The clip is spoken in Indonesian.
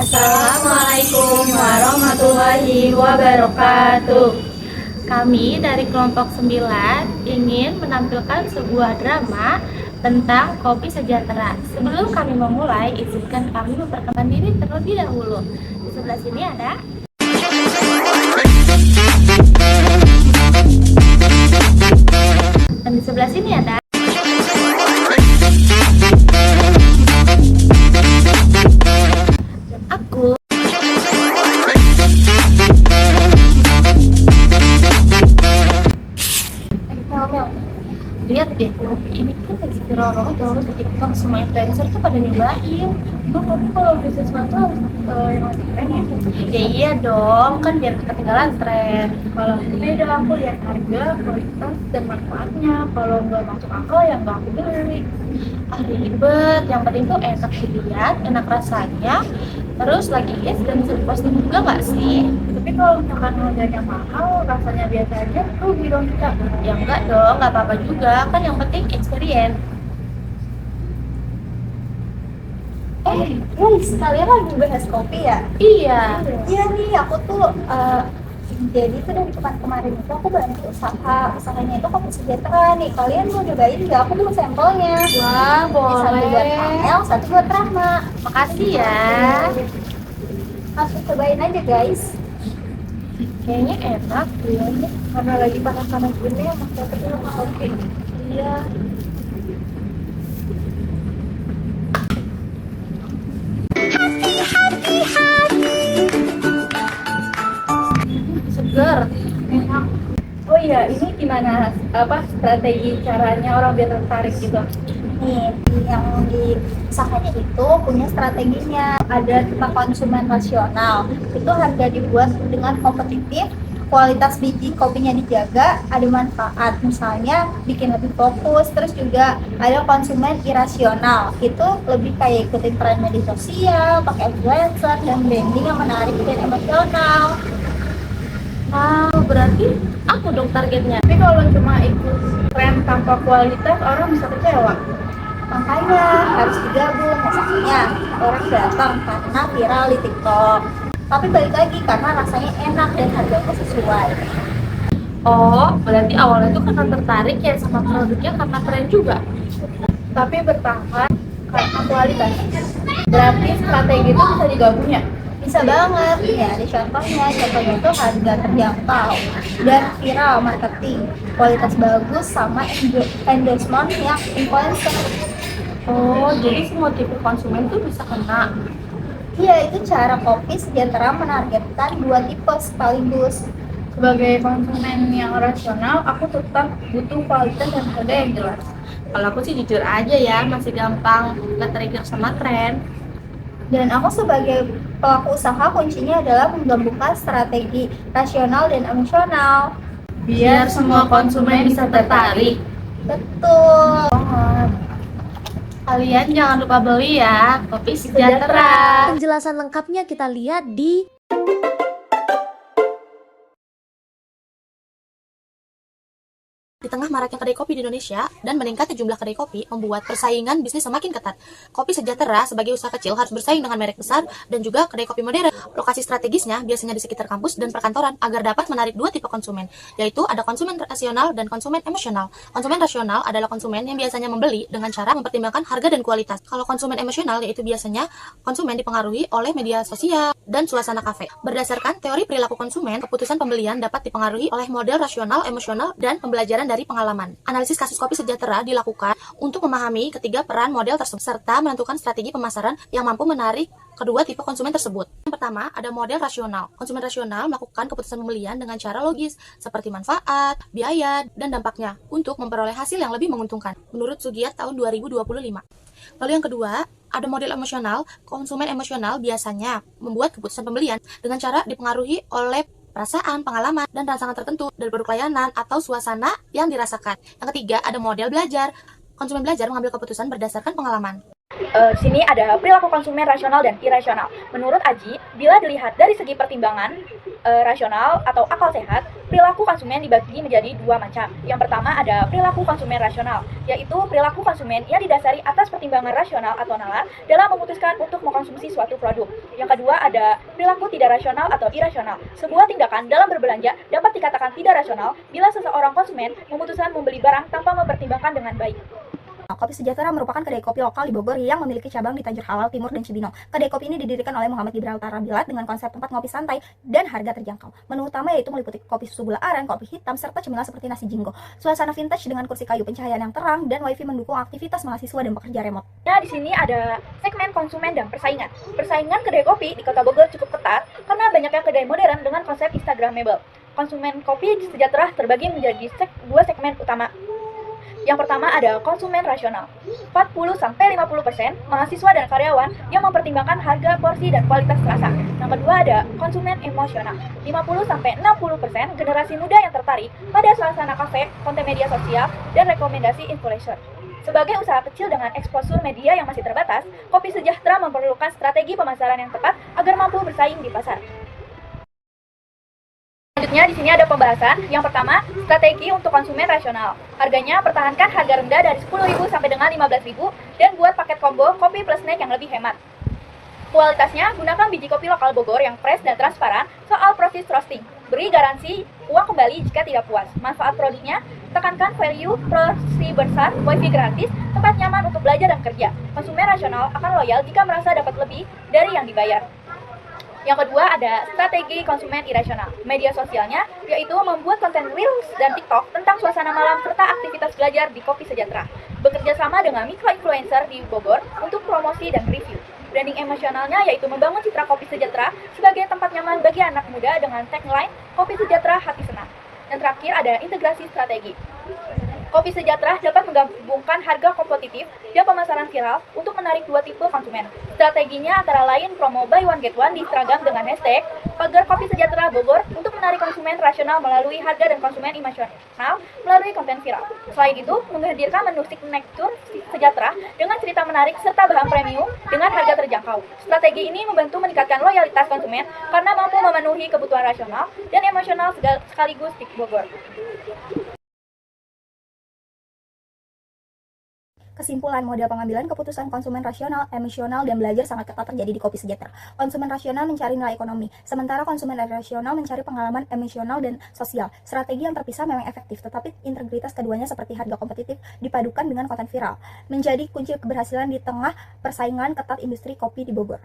Assalamualaikum warahmatullahi wabarakatuh. Kami dari kelompok 9 ingin menampilkan sebuah drama tentang kopi sejahtera. Sebelum kami memulai, izinkan kami memperkenalkan diri terlebih dahulu. Di sebelah sini ada dan di sebelah sini ada aku. Mel, lihat deh, ini kan lagi viral banget di TikTok, semua influencer tuh pada nyobain. Tapi kalau bisnis sesuatu harus yang lagi tren ya. Ya iya dong, kan biar kita ketinggalan tren. Kalau beda, aku lihat harga, kualitas, dan manfaatnya. Kalau nggak masuk akal ya nggak aku beli. Ribet, yang penting tuh enak dilihat, enak rasanya, terus lagi hits dan bisa diposting juga nggak sih? Tapi kalau misalkan harganya mahal, rasanya biasa aja, rugi dong kita. Ya enggak dong, nggak apa-apa juga, kan yang penting experience. Guys, kalian lagi bahas kopi ya? Iya. Iya nih, aku tuh jadi tuh dari kemarin itu aku bantu usahanya itu kopi sejahtera nih. Kalian mau nyobain nggak? Aku mau sampelnya. Wah, Satu buat boleh. Amel, satu buat Rahma. Makasih ya. Langsung cobain aja guys. Kayaknya enak ya, karena lagi panas-panas gini ya, maksudnya sama kopi. Iya. Segar, enak. Oh iya, ini gimana strategi caranya orang biar tertarik gitu? Nih, yang di usahanya itu punya strateginya. Ada tentang konsumen rasional. Itu harga dibuat dengan kompetitif, kualitas biji kopinya dijaga, ada manfaat. Misalnya bikin lebih fokus, terus juga ada konsumen irasional. Itu lebih kayak ikutin tren media sosial, pakai influencer dan branding yang menarik dan emosional. Berarti aku dong targetnya. Tapi kalau cuma ikut tren tanpa kualitas, orang bisa kecewa. Makanya harus digabung. Misalnya orang datang karena viral di TikTok, tapi balik lagi karena rasanya enak dan harganya sesuai. Oh, berarti awalnya tuh karena tertarik ya sama produknya karena keren juga. Tapi bertahan karena kualitas. Berarti strategi itu bisa digabung ya? Bisa banget, ya ada contohnya itu harga terjangkau dan viral marketing, kualitas bagus sama endorsement yang influencer. Oh, jadi semua tipe konsumen tuh bisa kena. Iya, itu cara kopi sejahtera menargetkan dua tipe sekaligus. Sebagai konsumen yang rasional, aku tetap butuh kualitas dan harga yang jelas. Kalau aku sih jujur aja ya, masih gampang ke-trigger sama tren. Dan aku sebagai pelaku usaha, kuncinya adalah menggabungkan strategi rasional dan emosional. Biar semua konsumen bisa tertarik. Betul. Kalian jangan lupa beli ya, kopi sejahtera. Penjelasan lengkapnya kita lihat di tengah maraknya kedai kopi di Indonesia dan meningkatnya jumlah kedai kopi membuat persaingan bisnis semakin ketat. Kopi sejahtera sebagai usaha kecil harus bersaing dengan merek besar dan juga kedai kopi modern. Lokasi strategisnya biasanya di sekitar kampus dan perkantoran agar dapat menarik dua tipe konsumen, yaitu ada konsumen rasional dan konsumen emosional. Konsumen rasional adalah konsumen yang biasanya membeli dengan cara mempertimbangkan harga dan kualitas. Kalau konsumen emosional yaitu biasanya konsumen dipengaruhi oleh media sosial dan suasana kafe. Berdasarkan teori perilaku konsumen, keputusan pembelian dapat dipengaruhi oleh model rasional, emosional, dan pembelajaran dari pengalaman. Analisis kasus kopi sejahtera dilakukan untuk memahami ketiga peran model tersebut serta menentukan strategi pemasaran yang mampu menarik kedua tipe konsumen tersebut. Yang pertama, ada model rasional. Konsumen rasional melakukan keputusan pembelian dengan cara logis seperti manfaat, biaya, dan dampaknya untuk memperoleh hasil yang lebih menguntungkan menurut Sugiat tahun 2025. Lalu yang kedua, ada model emosional. Konsumen emosional biasanya membuat keputusan pembelian dengan cara dipengaruhi oleh perasaan, pengalaman, dan rangsangan tertentu dari produk layanan atau suasana yang dirasakan. Yang ketiga, ada model belajar. Konsumen belajar mengambil keputusan berdasarkan pengalaman. Di sini ada perilaku konsumen rasional dan irasional. Menurut Aji, bila dilihat dari segi pertimbangan rasional atau akal sehat, perilaku konsumen dibagi menjadi dua macam. Yang pertama ada perilaku konsumen rasional, yaitu perilaku konsumen yang didasari atas pertimbangan rasional atau nalar dalam memutuskan untuk mengkonsumsi suatu produk. Yang kedua ada perilaku tidak rasional atau irasional. Sebuah tindakan dalam berbelanja dapat dikatakan tidak rasional bila seseorang konsumen memutuskan membeli barang tanpa mempertimbangkan dengan baik. Kopi Sejahtera merupakan kedai kopi lokal di Bogor yang memiliki cabang di Tanjur Halal, Timur, dan Cibinong. Kedai kopi ini didirikan oleh Muhammad Gibraltar Rabilat dengan konsep tempat ngopi santai dan harga terjangkau. Menu utama yaitu meliputi kopi susu gula aren, kopi hitam, serta cemilan seperti nasi jinggo. Suasana vintage dengan kursi kayu, pencahayaan yang terang, dan wifi mendukung aktivitas mahasiswa dan pekerja remote. Nah, di sini ada segmen konsumen dan persaingan. Persaingan kedai kopi di Kota Bogor cukup ketat karena banyaknya kedai modern dengan konsep Instagramable. Konsumen kopi Sejahtera terbagi menjadi dua segmen utama. Yang pertama ada konsumen rasional. 40-50% mahasiswa dan karyawan yang mempertimbangkan harga, porsi, dan kualitas rasa. Yang kedua ada konsumen emosional. 50-60% generasi muda yang tertarik pada suasana kafe, konten media sosial, dan rekomendasi influencer. Sebagai usaha kecil dengan eksposur media yang masih terbatas, Kopi Sejahtera memerlukan strategi pemasaran yang tepat agar mampu bersaing di pasar. Selanjutnya di sini ada pembahasan. Yang pertama, strategi untuk konsumen rasional. Harganya pertahankan harga rendah dari 10.000 sampai dengan 15.000 dan buat paket combo kopi plus snack yang lebih hemat. Kualitasnya, gunakan biji kopi lokal Bogor yang fresh dan transparan. Soal proses roasting, beri garansi uang kembali jika tidak puas. Manfaat produknya, tekankan value, porsi besar, wifi gratis, tempat nyaman untuk belajar dan kerja. Konsumen rasional akan loyal jika merasa dapat lebih dari yang dibayar. Yang kedua ada strategi konsumen irasional. Media sosialnya yaitu membuat konten Reels dan TikTok tentang suasana malam serta aktivitas belajar di Kopi Sejahtera. Bekerja sama dengan mikro-influencer di Bogor untuk promosi dan review. Branding emosionalnya yaitu membangun citra Kopi Sejahtera sebagai tempat nyaman bagi anak muda dengan tagline Kopi Sejahtera Hati Senang. Dan terakhir ada integrasi strategi. Kopi Sejahtera dapat menggabungkan harga kompetitif dan pemasaran viral untuk menarik dua tipe konsumen. Strateginya antara lain promo buy one get one di Instagram dengan hashtag pagar Kopi Sejahtera Bogor untuk menarik konsumen rasional melalui harga dan konsumen emosional melalui konten viral. Selain itu, menghadirkan menu signature Sejahtera dengan cerita menarik serta bahan premium dengan harga terjangkau. Strategi ini membantu meningkatkan loyalitas konsumen karena mampu memenuhi kebutuhan rasional dan emosional sekaligus di Bogor. Kesimpulan, model pengambilan keputusan konsumen rasional, emosional, dan belajar sangat ketat terjadi di Kopi Sejahtera. Konsumen rasional mencari nilai ekonomi, sementara konsumen rasional mencari pengalaman emosional dan sosial. Strategi yang terpisah memang efektif, tetapi integritas keduanya seperti harga kompetitif dipadukan dengan konten viral menjadi kunci keberhasilan di tengah persaingan ketat industri kopi di Bogor.